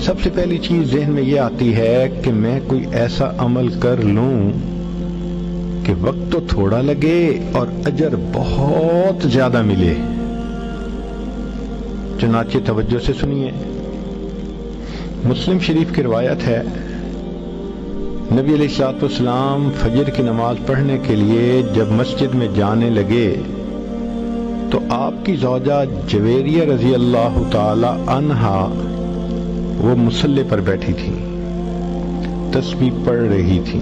سب سے پہلی چیز ذہن میں یہ آتی ہے کہ میں کوئی ایسا عمل کر لوں کہ وقت تو تھوڑا لگے اور اجر بہت زیادہ ملے۔ چنانچہ توجہ سے سنیے، مسلم شریف کی روایت ہے، نبی علیہ الصلوۃ والسلام فجر کی نماز پڑھنے کے لیے جب مسجد میں جانے لگے تو آپ کی زوجہ جویریہ رضی اللہ تعالی عنہا وہ مصلی پر بیٹھی تھی، تسبیح پڑھ رہی تھی۔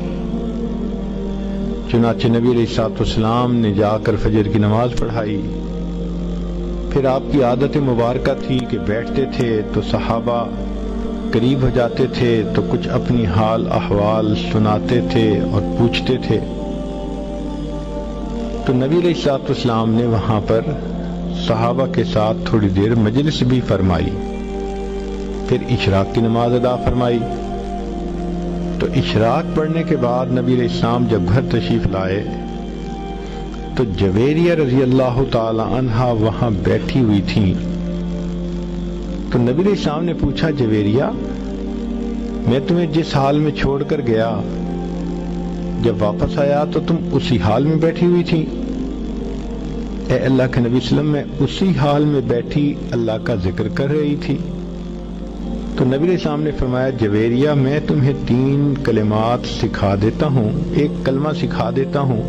چنانچہ نبی علیہ الصلوۃ والسلام نے جا کر فجر کی نماز پڑھائی۔ پھر آپ کی عادت مبارکہ تھی کہ بیٹھتے تھے تو صحابہ قریب ہو جاتے تھے تو کچھ اپنی حال احوال سناتے تھے اور پوچھتے تھے، تو نبی علیہ الصلوۃ والسلام نے وہاں پر صحابہ کے ساتھ تھوڑی دیر مجلس بھی فرمائی، پھر اشراق کی نماز ادا فرمائی۔ تو اشراق پڑھنے کے بعد نبی علیہ السلام جب گھر تشریف لائے تو جویریہ رضی اللہ تعالی عنہا وہاں بیٹھی ہوئی تھیں۔ تو نبی علیہ السلام نے پوچھا، جویریہ میں تمہیں جس حال میں چھوڑ کر گیا جب واپس آیا تو تم اسی حال میں بیٹھی ہوئی تھی؟ اے اللہ کے نبی صلی اللہ علیہ وسلم، میں اسی حال میں بیٹھی اللہ کا ذکر کر رہی تھی۔ تو نبی علیہ السلام نے فرمایا، جویریہ میں تمہیں 3 کلمات سکھا دیتا ہوں، ایک کلمہ سکھا دیتا ہوں،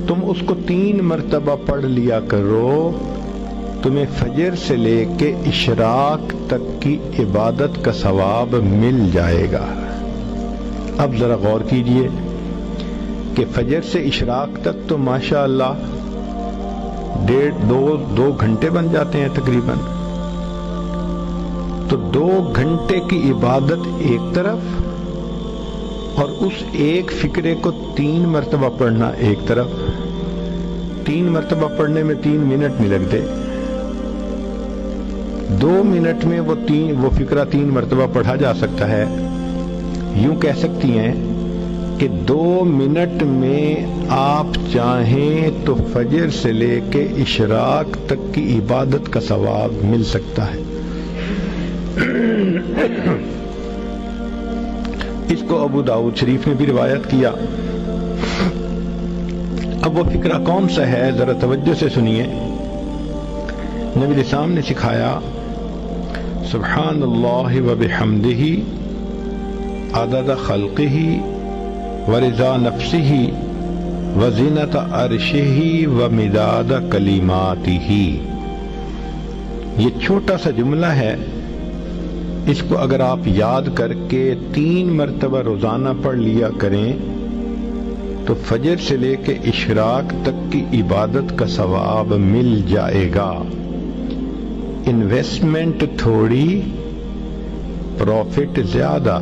تم اس کو 3 مرتبہ پڑھ لیا کرو، تمہیں فجر سے لے کے اشراق تک کی عبادت کا ثواب مل جائے گا۔ اب ذرا غور کیجئے کہ فجر سے اشراق تک تو ماشاءاللہ 1.5-2 گھنٹے بن جاتے ہیں تقریباً۔ تو 2 گھنٹے کی عبادت ایک طرف اور اس ایک فقرے کو 3 مرتبہ پڑھنا ایک طرف۔ 3 مرتبہ پڑھنے میں 3 منٹ نہیں لگتے، 2 منٹ میں وہ فقرہ 3 مرتبہ پڑھا جا سکتا ہے۔ یوں کہہ سکتی ہیں کہ 2 منٹ میں آپ چاہیں تو فجر سے لے کے اشراق تک کی عبادت کا ثواب مل سکتا ہے۔ اس کو ابو داؤد شریف نے بھی روایت کیا۔ اب وہ فقرہ کون سا ہے ذرا توجہ سے سنیے۔ نبی علیہ السلام نے سکھایا، سبحان اللہ وبحمدہ عدد خلقہ ورضا نفسہ وزینت عرشہ ومداد کلماتہ۔ یہ چھوٹا سا جملہ ہے، اس کو اگر آپ یاد کر کے 3 مرتبہ روزانہ پڑھ لیا کریں تو فجر سے لے کے اشراق تک کی عبادت کا ثواب مل جائے گا۔ انویسٹمنٹ تھوڑی، پروفٹ زیادہ۔